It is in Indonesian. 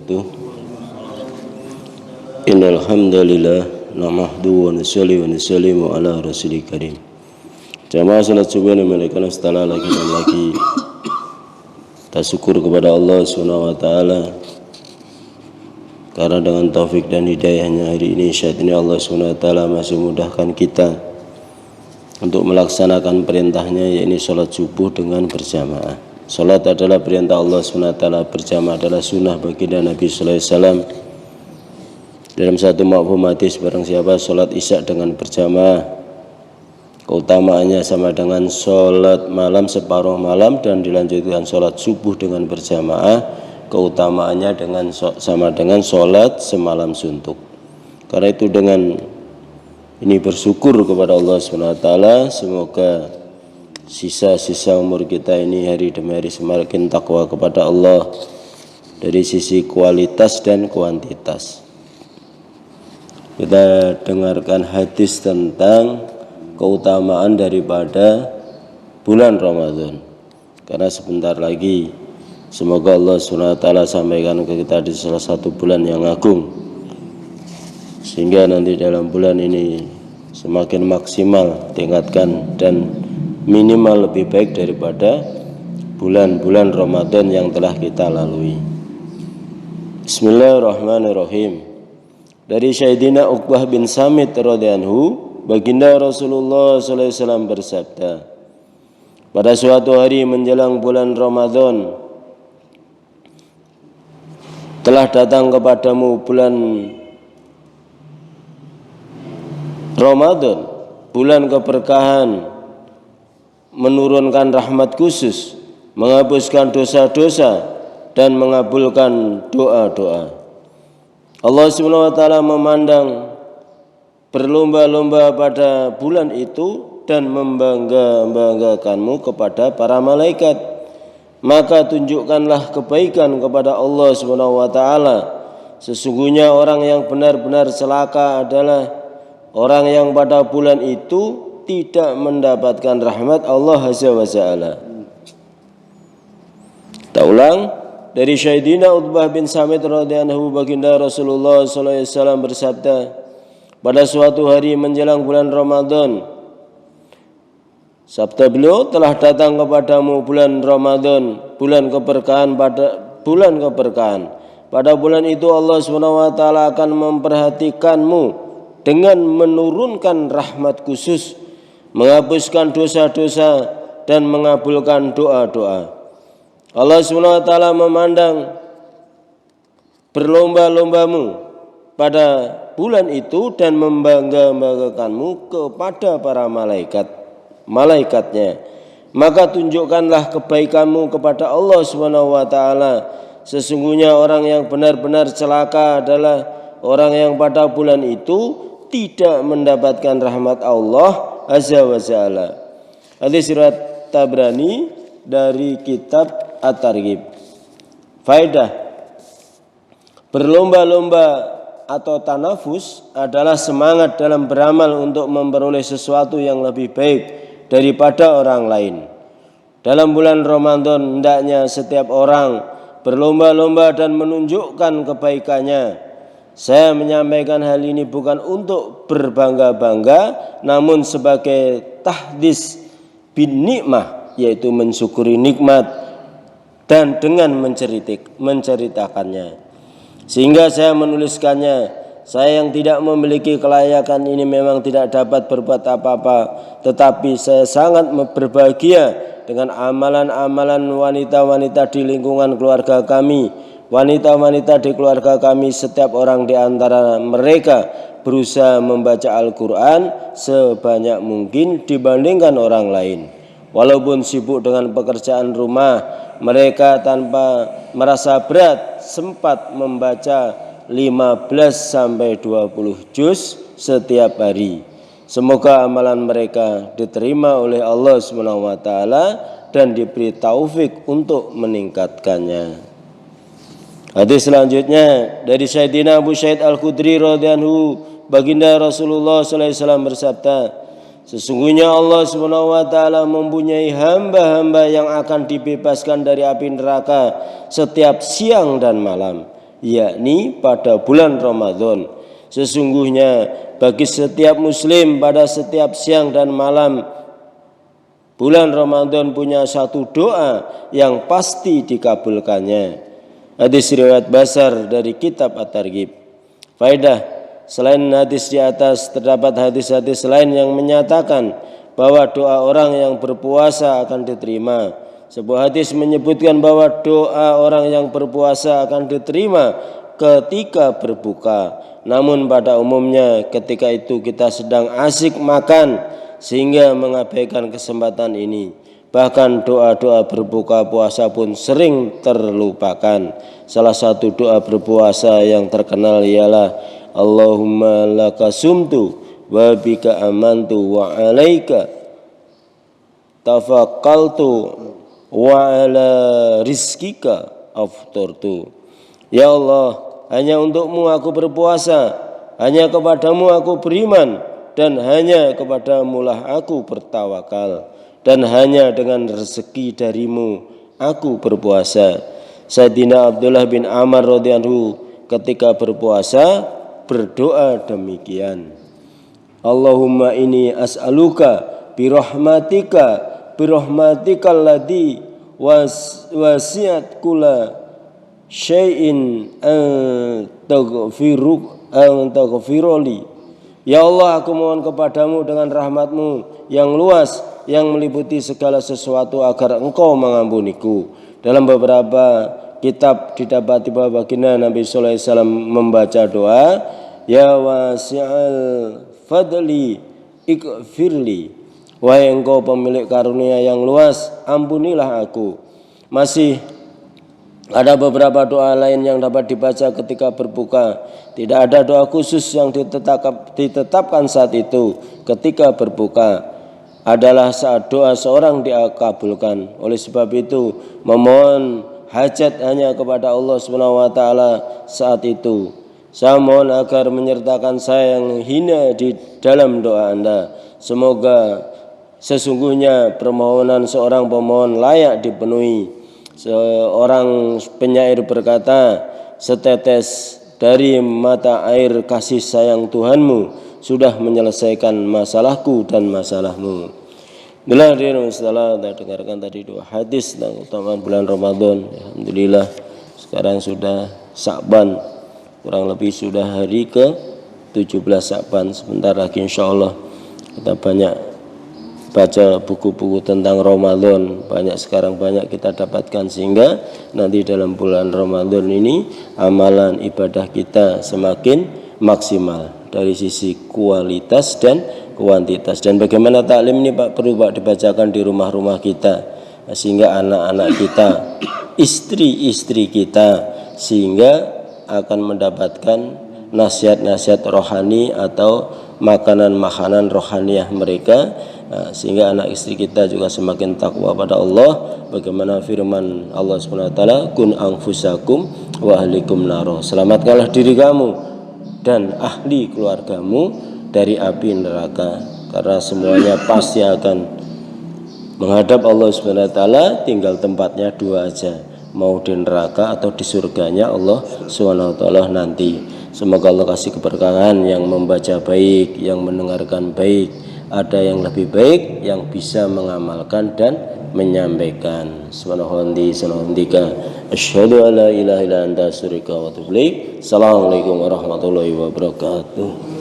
wabarakatuh. Innal hamdalillah nahmaduhu wa nusallimu ala rasulil karim. Jamaah salat subuh yang dimuliakan setelah lagi dan lagi kita syukur kepada Allah Subhanahu wa taala karena dengan taufik dan hidayahnya hari ini saat ini Allah Subhanahu wa taala masih memudahkan kita untuk melaksanakan perintahnya, yaitu salat subuh dengan berjamaah. Salat adalah perintah Allah SWT, berjamaah adalah sunnah baginda Nabi sallallahu alaihi wasallam. Dalam satu mafhum hadis, barang siapa salat isya dengan berjamaah, keutamaannya sama dengan salat malam separuh malam, dan dilanjutkan salat subuh dengan berjamaah, keutamaannya sama dengan salat semalam suntuk. Karena itu dengan ini bersyukur kepada Allah SWT, semoga sisa-sisa umur kita ini hari demi hari semakin takwa kepada Allah dari sisi kualitas dan kuantitas. Kita dengarkan hadis tentang keutamaan daripada bulan Ramadan, karena sebentar lagi semoga Allah SWT sampaikan ke kita di salah satu bulan yang agung, sehingga nanti dalam bulan ini semakin maksimal tingkatkan dan minimal lebih baik daripada bulan-bulan Ramadan yang telah kita lalui. Bismillahirrahmanirrahim. Dari Sayyidina Uqbah bin Samit radhiyallahu anhu, baginda Rasulullah sallallahu alaihi wasallam bersabda, pada suatu hari menjelang bulan Ramadan, telah datang kepadamu bulan Ramadan, bulan keberkahan, menurunkan rahmat khusus, menghapuskan dosa-dosa, dan mengabulkan doa-doa. Allah SWT memandang berlomba-lomba pada bulan itu dan membanggakanmu kepada para malaikat. Maka tunjukkanlah kebaikan kepada Allah SWT. Sesungguhnya orang yang benar-benar celaka adalah orang yang pada bulan itu tidak mendapatkan rahmat Allah Azza wa Jalla. Kita ulang. Dari Sayyidina Uqbah bin Samit radhiyallahu anhu, baginda Rasulullah sallallahu alaihi wasallam bersabda, pada suatu hari menjelang bulan Ramadan, sabda beliau, telah datang kepadamu bulan Ramadan, bulan keberkahan. Pada bulan itu Allah SWT akan memperhatikanmu dengan menurunkan rahmat khusus, menghapuskan dosa-dosa, dan mengabulkan doa-doa. Allah SWT memandang berlomba-lombamu pada bulan itu dan membanggakanmu kepada para malaikatnya. Maka tunjukkanlah kebaikanmu kepada Allah SWT. Sesungguhnya orang yang benar-benar celaka adalah orang yang pada bulan itu tidak mendapatkan rahmat Allah Azza wa Jalla. Hadis riwayat Tabrani dari kitab At-Targhib. Faedah: berlomba-lomba atau tanafus adalah semangat dalam beramal untuk memperoleh sesuatu yang lebih baik daripada orang lain. Dalam bulan Ramadan hendaknya setiap orang berlomba-lomba dan menunjukkan kebaikannya. Saya menyampaikan hal ini bukan untuk berbangga-bangga, namun sebagai tahdis bin nikmah, yaitu mensyukuri nikmat dan dengan menceritakannya. Sehingga saya menuliskannya. Saya yang tidak memiliki kelayakan ini memang tidak dapat berbuat apa-apa, tetapi saya sangat berbahagia dengan amalan-amalan wanita-wanita di lingkungan keluarga kami. Wanita-wanita di keluarga kami, setiap orang di antara mereka berusaha membaca Al-Quran sebanyak mungkin dibandingkan orang lain. Walaupun sibuk dengan pekerjaan rumah, mereka tanpa merasa berat sempat membaca 15-20 juz setiap hari. Semoga amalan mereka diterima oleh Allah SWT dan diberi taufik untuk meningkatkannya. Hadis selanjutnya dari Sayyidina Abu Sa'id Al-Khudri radhiyallahu anhu, baginda Rasulullah sallallahu alaihi wasallam bersabda, sesungguhnya Allah SWT mempunyai hamba-hamba yang akan dibebaskan dari api neraka setiap siang dan malam. yakni pada bulan Ramadan. Sesungguhnya bagi setiap muslim pada setiap siang dan malam bulan Ramadan punya satu doa yang pasti dikabulkannya. Hadis riwayat Basar dari kitab At-Targhib. Faedah, selain hadis di atas terdapat hadis-hadis lain yang menyatakan bahwa doa orang yang berpuasa akan diterima. Sebuah hadis menyebutkan bahwa doa orang yang berpuasa akan diterima ketika berbuka. Namun pada umumnya ketika itu kita sedang asik makan sehingga mengabaikan kesempatan ini. Bahkan doa-doa berbuka puasa pun sering terlupakan. Salah satu doa berpuasa yang terkenal ialah Allahumma laka sumtu wa bika amantu wa alaika tafakkaltu wa ala rizkika aftartu. Ya Allah, hanya untukmu aku berpuasa, hanya kepadamu aku beriman, dan hanya kepadamu lah aku bertawakal, dan hanya dengan rezeki darimu aku berpuasa. Sayyidina Abdullah bin Amr radhiyallahu ketika berpuasa berdoa demikian. Allahumma inni as'aluka birahmatikal ladzi wasi'at kulla syai'in taghfiruli. Ya Allah, aku mohon kepadamu dengan rahmatmu yang luas yang meliputi segala sesuatu agar engkau mengampuniku. Dalam beberapa kitab didapati bahwa baginda Nabi sallallahu alaihi wasallam membaca doa, ya wasi'al fadli ighfirli. Wahai engkau pemilik karunia yang luas, ampunilah aku. Masih ada beberapa doa lain yang dapat dibaca ketika berbuka. Tidak ada doa khusus yang ditetapkan saat itu ketika berbuka. Adalah saat doa seorang dikabulkan. Oleh sebab itu, memohon hajat hanya kepada Allah SWT saat itu. Saya mohon agar menyertakan saya yang hina di dalam doa Anda. Semoga sesungguhnya permohonan seorang pemohon layak dipenuhi. Seorang penyair berkata, setetes dari mata air kasih sayang Tuhanmu sudah menyelesaikan masalahku dan masalahmu. Setelah kita dengarkan tadi dua hadis tentang keutamaan bulan Ramadan. Alhamdulillah sekarang sudah Sya'ban, kurang lebih sudah hari ke 17 Sya'ban. Sebentar lagi insyaallah kita banyak baca buku-buku tentang Ramadan, sekarang banyak kita dapatkan, sehingga nanti dalam bulan Ramadan ini amalan ibadah kita semakin maksimal dari sisi kualitas dan kuantitas. Dan bagaimana taklim ini Pak, perlu Pak dibacakan di rumah-rumah kita, sehingga anak-anak kita, istri-istri kita, sehingga akan mendapatkan nasihat-nasihat rohani atau makanan-makanan rohaniah mereka, sehingga anak istri kita juga semakin takwa pada Allah. Bagaimana firman Allah SWT, kun anfusakum wa ahlikum naro, selamatkanlah diri kamu dan ahli keluargamu dari api neraka, karena semuanya pasti akan menghadap Allah SWT. Tinggal tempatnya dua aja, mau di neraka atau di surganya Allah SWT nanti. Semoga Allah kasih keberkahan, yang membaca baik, yang mendengarkan baik, ada yang lebih baik, yang bisa mengamalkan dan menyampaikan. Asyhadu an la ilaha illa anta astaghfiruka wa atubu ilaik. Assalamualaikum warahmatullahi wabarakatuh.